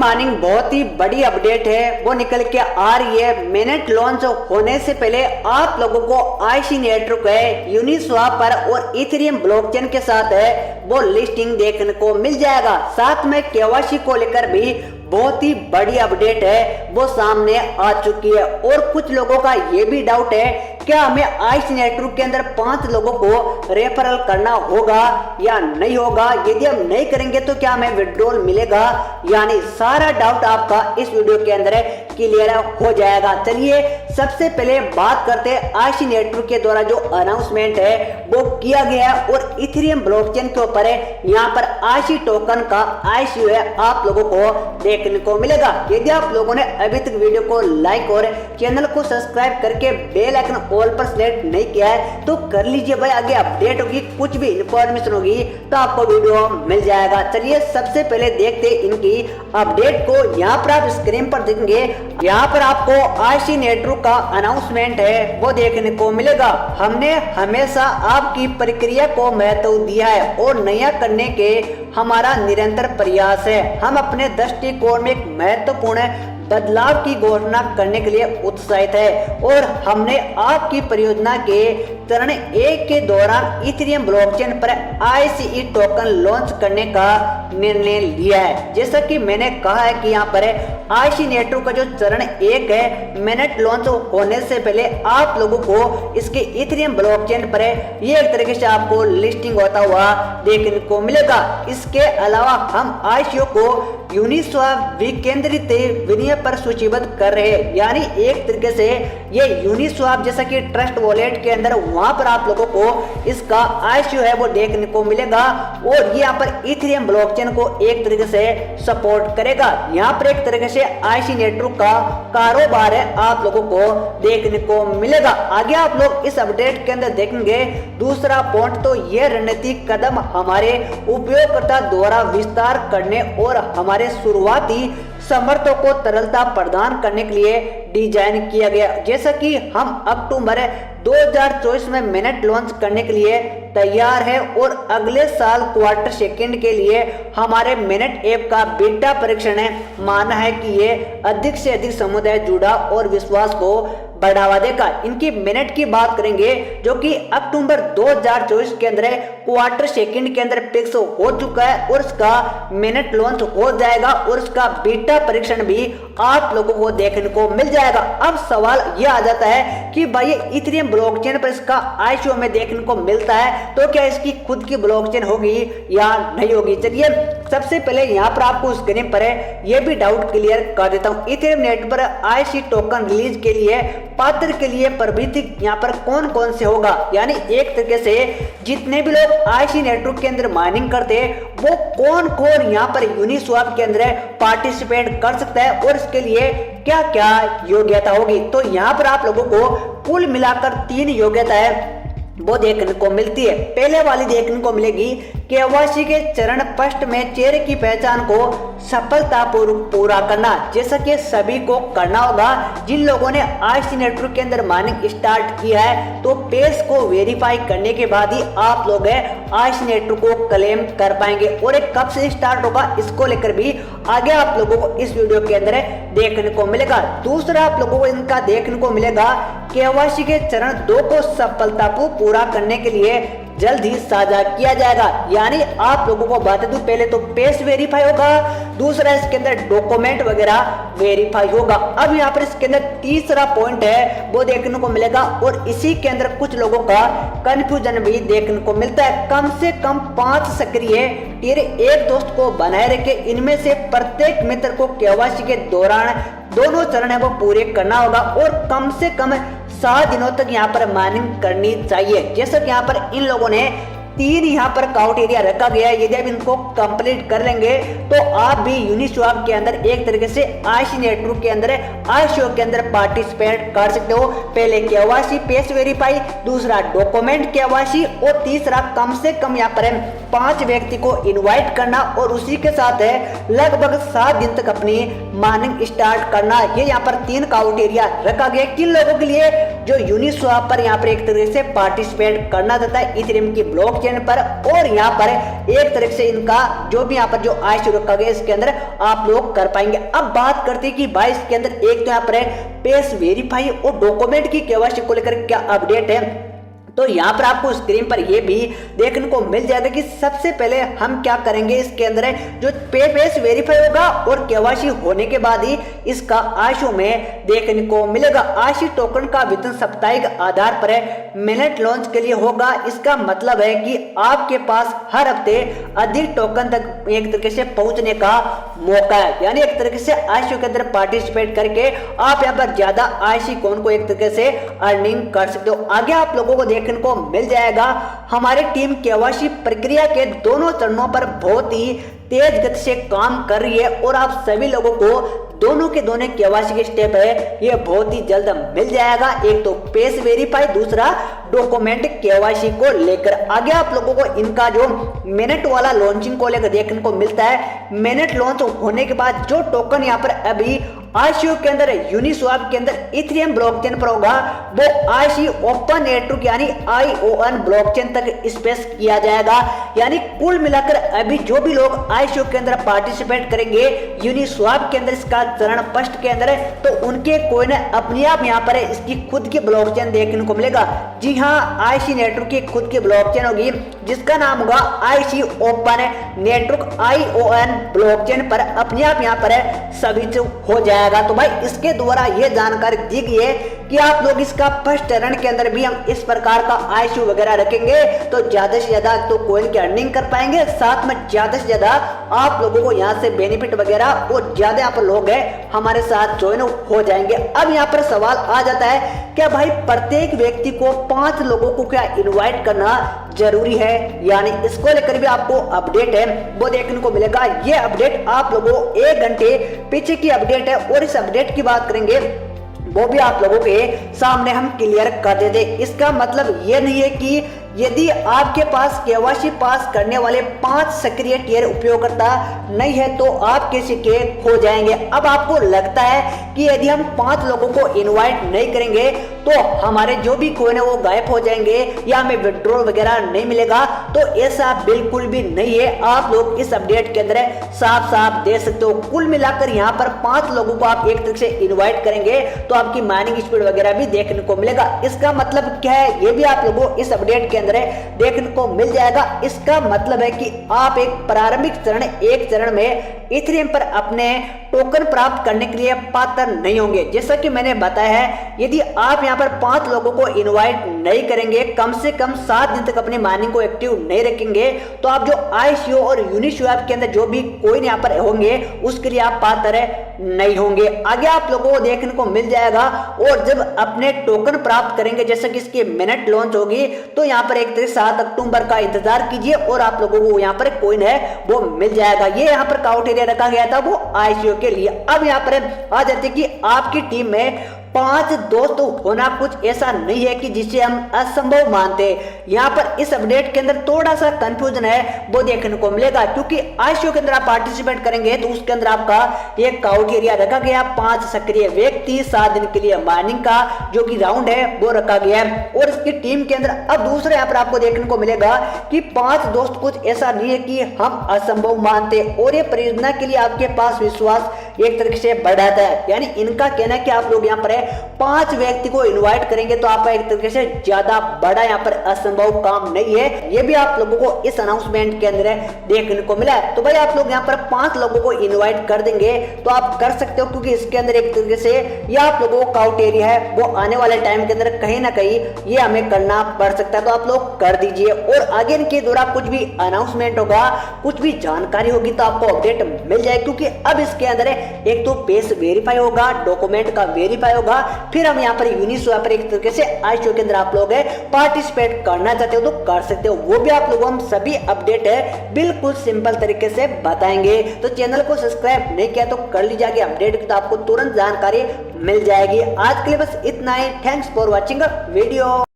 Morning बहुत ही बड़ी update है वो निकल के आ रही है। मेनेट लॉन्च होने से पहले आप लोगों को आईसी नेटवर्क है, यूनिस्वाप पर और इथेरियम ब्लॉकचेन के साथ है वो लिस्टिंग देखने को मिल जाएगा। साथ में केवाईसी को लेकर भी बहुत ही बड़ी अपडेट है वो सामने आ चुकी है। और कुछ लोगों का ये भी डाउट है क्या हमें आईसी नेटवर्क के अंदर 5 लोगों को रेफरल करना होगा या नहीं होगा, यदि हम नहीं करेंगे तो क्या हमें विड्रॉल मिलेगा या नहीं। सारा डाउट आपका इस वीडियो के अंदर क्लियर हो जाएगा। चलिए सबसे पहले बात करते हैं आईसी नेटवर्क के द्वारा जो अनाउंसमेंट है वो किया गया है और इथेरियम ब्लॉकचेन के ऊपर है। यहाँ पर आईसी टोकन का आईसीयू है आप लोगों को देखने को मिलेगा। यदि आप लोगों ने अभी तक वीडियो को लाइक और चैनल को सब्सक्राइब करके बेल आइकन ऑल पर सेलेक्ट नहीं किया है तो कर लीजिए भाई। आगे अपडेट होगी, कुछ भी इंफॉर्मेशन होगी तो आपको वीडियो मिल जाएगा। चलिए सबसे पहले देखते इनकी अपडेट को। यहाँ पर आप स्क्रीन पर देखेंगे, यहाँ पर आपको आईसी नेटवर्क का अनाउंसमेंट है वो देखने को मिलेगा। हमने हमेशा आपकी प्रक्रिया को महत्व दिया है और नया करने के हमारा निरंतर प्रयास है। हम अपने दृष्टिकोण में एक महत्वपूर्ण बदलाव की घोषणा करने के लिए उत्साहित है और हमने आपकी परियोजना के चरण 1 के दौरान इथेरियम ब्लॉकचेन पर आईसीई टोकन लॉन्च करने का निर्णय लिया है। जैसा कि मैंने कहा है कि यहाँ पर आईसी नेटवर्क का जो चरण 1 है मेनेट लॉन्च होने से पहले आप लोगों को इसके इथेरियम ब्लॉकचेन पर ये एक तरीके से आपको लिस्टिंग होता हुआ देखने को मिलेगा। इसके अलावा हम आईसीओ को यूनिस्वाप विकेंद्रित विनिमय पर सूचीबद्ध कर रहे हैं, यानी एक तरीके से ये यूनिस्वाप जैसा कि ट्रस्ट वॉलेट के अंदर वहां पर आप लोगों को इसका आईसीयू है वो देखने को मिलेगा और ये यहाँ पर इथेरियम ब्लॉकचेन को एक तरीके से सपोर्ट करेगा। यहाँ पर एक तरीके से आईसी नेटवर्क का कारोबार है आप लोगों को देखने को मिलेगा। आगे आप लोग इस अपडेट के अंदर देखेंगे। दूसरा पॉइंट तो ये रणनीतिक कदम हमारे उपयोगकर्ता द्वारा विस्तार करने और हमारे शुरुआती समर्थकों को तरलता प्रदान करने के लिए डिजाइन किया गया। जैसा कि हम अक्टूबर 2024 में मेनेट लॉन्च करने के लिए तैयार है और अगले साल क्वार्टर सेकंड के लिए हमारे मेनेट ऐप का बीटा परीक्षण है। मानना है कि ये अधिक से अधिक समुदाय जुड़ा और विश्वास को बढ़ावा देगा। इनकी मेनेट की बात करेंगे जो कि अक्टूबर 2024 के अंदर क्वार्टर सेकंड के अंदर फिक्स हो चुका है और इसका मेनेट लॉन्च हो जाएगा और इसका बीटा परीक्षण भी आप लोगों को देखने को मिल जाएगा। अब सवाल यह आ जाता है कि भाई इथेरियम ब्लॉकचेन पर इसका आईसीयू में देखने को मिलता है तो क्या इसकी खुद की ब्लॉकचेन होगी या नहीं होगी। चलिए सबसे पहले यहाँ पर आपको स्क्रीन पर यह भी डाउट क्लियर कर देता हूँ। इथेरियम नेट पर आईसी टोकन रिलीज के लिए पात्र के लिए प्रवृत्ति यहाँ पर कौन कौन से होगा, यानी एक तरीके से जितने भी लोग आईसी नेटवर्क के अंदर माइनिंग करते हैं वो कौन कौन यहाँ पर यूनिस्वाप के अंदर पार्टिसिपेट कर सकता है और इसके लिए क्या क्या योग्यता होगी। तो यहाँ पर आप लोगों को कुल मिलाकर 3 योग्यता है वो देखने को मिलती है। पहले वाली देखने को मिलेगी केवाईसी के चरण फर्स्ट में चेहरे की पहचान को सफलतापूर्वक पूरा करना, जैसा कि सभी को करना होगा। जिन लोगों ने आईसी नेटवर्क के अंदर माइनिंग स्टार्ट किया है तो पेज को वेरीफाई करने के बाद ही आप लोग आईसी नेटवर्क को क्लेम कर पाएंगे और एक कब से स्टार्ट होगा इसको लेकर भी आगे आप लोगों को इस वीडियो के अंदर देखने को मिलेगा। दूसरा आप लोगों को इनका देखने को मिलेगा केवाईसी के चरण 2 को सफलतापूर्वक पूरा करने के लिए जल्द ही साझा किया जाएगा। यानी आप लोगों को बता दूं पहले तो पेज वेरीफाई होगा, दूसरा इसके अंदर डॉक्यूमेंट वगैरह वेरीफाई होगा। अब यहाँ पर इसके अंदर तीसरा पॉइंट है वो देखने को मिलेगा और इसी के अंदर कुछ लोगों का कंफ्यूजन भी देखने को मिलता है। कम से कम 5 सक्रिय टियर 1 दोस्त को बनाए रखे, इनमें से प्रत्येक मित्र को केवाईसी के दौरान दोनों चरण है वो पूरे करना होगा और कम से कम 7 दिनों तक यहाँ पर माइनिंग करनी चाहिए। जैसा कि यहाँ पर इन लोगों ने 3 यहाँ पर काउंट एरिया रखा गया है। यदि आप इनको कंप्लीट कर लेंगे तो आप भी यूनिस्वाप के अंदर एक तरीके से आईसी नेटवर्क के अंदर आईसीओ के अंदर पार्टिसिपेट कर सकते हो। पहले केवाईसी पेज वेरीफाई, दूसरा डॉक्यूमेंट केवाईसी और तीसरा कम से कम यहाँ पर 5 व्यक्ति को इनवाइट करना और उसी के साथ लगभग 7 दिन तक अपनी माइनिंग स्टार्ट करना। ये यहाँ पर 3 काउंट एरिया रखा गया। किन लोगों के लिए जो यूनिस्वैप पर यहाँ पर एक तरीके से पार्टिसिपेट करना चाहता है इथेरियम की ब्लॉकचेन पर, और यहाँ पर एक तरह से इनका जो भी यहाँ पर जो ICO रखा गया इसके अंदर आप लोग कर पाएंगे। अब बात करते हैं कि भाई इसके अंदर एक तो यहाँ पर पेज वेरीफाई और डॉक्यूमेंट की KYC को लेकर क्या अपडेट है, तो यहाँ पर आपको स्क्रीन पर ये भी देखने को मिल जाएगा कि सबसे पहले हम क्या करेंगे, इसके अंदर जो पेज वेरीफाई होगा और KYC होने के बाद ही इसका ICO में देखने को मिलेगा। ICO टोकन का वितरण साप्ताहिक आधार पर मिनट लॉन्च के लिए होगा। इसका मतलब है कि आपके पास हर हफ्ते अधिक टोकन तक एक तरीके से पहुंचने का मौका है, यानी एक तरीके से ICO के अंदर पार्टिसिपेट करके आप यहाँ पर ज्यादा ICO कॉइन को एक तरीके से अर्निंग कर सकते हो। आगे आप लोगों को देखने को मिल जाएगा हमारी टीम KYC प्रक्रिया के दोनों चरणों पर बहुत ही तेज गति से काम कर रही है, और आप सभी लोगों को दोनों के दोनों KYC के स्टेप है ये बहुत ही जल्द मिल जाएगा। एक तो पेज वेरीफाई, दूसरा डॉक्यूमेंट KYC को लेकर। आगे आप लोगों को इनका जो मिनट वाला लॉन्चिंग को लेकर देखने को मिलता है। मिनट लॉन्च होने के बाद जो टोकन यहाँ पर अभी ICO के अंदर यूनिस्वैप के अंदर इथेरियम ब्लॉकचेन पर होगा वो ICO ओपन नेटवर्क यानी ION ब्लॉकचेन तक स्पेस किया जाएगा। यानी कुल मिलाकर अभी जो भी लोग ICO के अंदर पार्टिसिपेट करेंगे यूनिस्वैप के अंदर इसका चरण फर्स्ट के अंदर, तो उनके कॉइन अपने आप यहाँ पर इसकी खुद की ब्लॉकचेन देखने को मिलेगा। जी हाँ, IC नेटवर्क की खुद की ब्लॉकचेन होगी जिसका नाम होगा IC open network ION blockchain पर अपने आप यहाँ पर सभी हो जाएगा। तो भाई इसके द्वारा यह जानकारी दी गई है कि आप लोग इसका फर्स्ट चरण के अंदर भी हम इस प्रकार का ICO वगैरह रखेंगे तो ज्यादा से ज्यादा तो कॉइन की अर्निंग कर पाएंगे, साथ में ज्यादा से ज्यादा आप लोगों को यहाँ से बेनिफिट वगैरह और ज्यादा यहाँ पर लोग हैं हमारे साथ ज्वाइन हो जाएंगे। अब यहाँ पर सवाल आ जाता है क्या भाई प्रत्येक व्यक्ति को 5 लोगों को क्या इनवाइट करना जरूरी है, यानी इसको लेकर भी आपको अपडेट है वो देखने को मिलेगा। ये अपडेट आप लोगों 1 घंटे पीछे की अपडेट है, और इस अपडेट की बात करेंगे वो भी आप लोगों के सामने हम क्लियर कर देते। इसका मतलब ये नहीं है कि यदि आपके पास KYC पास करने वाले 5 सक्रिय टियर उपयोगकर्ता नहीं है तो आप किसी के हो जाएंगे। अब आपको लगता है कि यदि हम 5 लोगों को इनवाइट नहीं करेंगे तो हमारे जो भी कॉइन है वो गायब हो जाएंगे या हमें विड्रॉल वगैरह नहीं मिलेगा, तो ऐसा बिल्कुल भी नहीं है। आप लोग इस अपडेट के अंदर साफ साफ दे सकते हो। कुल मिलाकर यहाँ पर 5 लोगों को आप एक तरीके से इन्वाइट करेंगे तो आपकी माइनिंग स्पीड वगैरह भी देखने को मिलेगा। इसका मतलब क्या है ये भी आप लोगों को इस अपडेट के अंदर देखने को मिल जाएगा। इसका मतलब है कि आप एक प्रारंभिक चरण एक चरण में इथेरियम पर अपने टोकन प्राप्त करने के लिए पात्र नहीं होंगे। जैसा कि मैंने बताया है यदि आप यहाँ पर 5 लोगों को इनवाइट नहीं करेंगे, कम से कम 7 दिन तक अपनी माइनिंग को एक्टिव नहीं रखेंगे, तो आप जो ICO और यूनिस्वैप के अंदर जो भी कॉइन यहाँ पर होंगे उसके लिए आप पात्र नहीं होंगे। आगे आप लोगों को देखने को मिल जाएगा। और जब अपने टोकन प्राप्त करेंगे जैसे कि इसकी मिनट लॉन्च होगी तो यहाँ पर 7 अक्टूबर का इंतजार कीजिए और आप लोगों को यहाँ पर कॉइन है वो मिल जाएगा। ये यहाँ पर काउंट एरिया रखा गया था वो ICO के लिए। अब यहाँ पर आ जाते कि आपकी टीम में 5 दोस्त होना कुछ ऐसा नहीं है कि जिसे हम असंभव मानते। यहाँ पर इस अपडेट के अंदर थोड़ा सा कंफ्यूजन है वो देखने को मिलेगा, क्योंकि ICO के अंदर आप पार्टिसिपेट करेंगे तो उसके अंदर आपका एक काउंट एरिया रखा गया 5 सक्रिय व्यक्ति 7 दिन के लिए माइनिंग का जो कि राउंड है वो रखा गया है। और इसकी टीम के अंदर अब दूसरे यहाँ पर आपको देखने को मिलेगा कि 5 दोस्त कुछ ऐसा नहीं है कि हम असंभव मानते, और ये परियोजना के लिए आपके पास विश्वास एक तरीके से बढ़ाता है। यानी इनका कहना है कि आप लोग यहाँ पर 5 व्यक्ति को इनवाइट करेंगे तो आपका एक तरीके से ज्यादा बड़ा यहाँ पर असंभव काम नहीं है। ये भी आप लोगों को इस अनाउंसमेंट के अंदर देखने को मिला है। तो भाई आप लोग यहाँ पर 5 लोगों को इनवाइट कर देंगे तो आप कर सकते हो, क्योंकि इसके अंदर एक तरीके से ये आप लोगों को काउंट एरिया है वो आने वाले टाइम के अंदर कहीं ना कहीं ये हमें करना पड़ सकता है, तो आप लोग कर दीजिए। और आगे इनके द्वारा कुछ भी अनाउंसमेंट होगा, कुछ भी जानकारी होगी तो आपको अपडेट मिल जाए, क्योंकि अब इसके अंदर एक तो पेज वेरीफाई होगा, डॉक्यूमेंट का वेरीफाई होगा, फिर हम यहाँ पर यूनिस्वैप पर एक तरीके से ICO के अंदर आप लोग पार्टिसिपेट करना चाहते हो तो कर सकते हो। वो भी आप लोगों हम सभी अपडेट है बिल्कुल सिंपल तरीके से बताएंगे। तो चैनल को सब्सक्राइब नहीं किया तो कर लीजिए, आगे अपडेट की तो आपको तुरंत जानकारी मिल जाएगी। आज के लिए बस इतना ही। Thanks for watching video.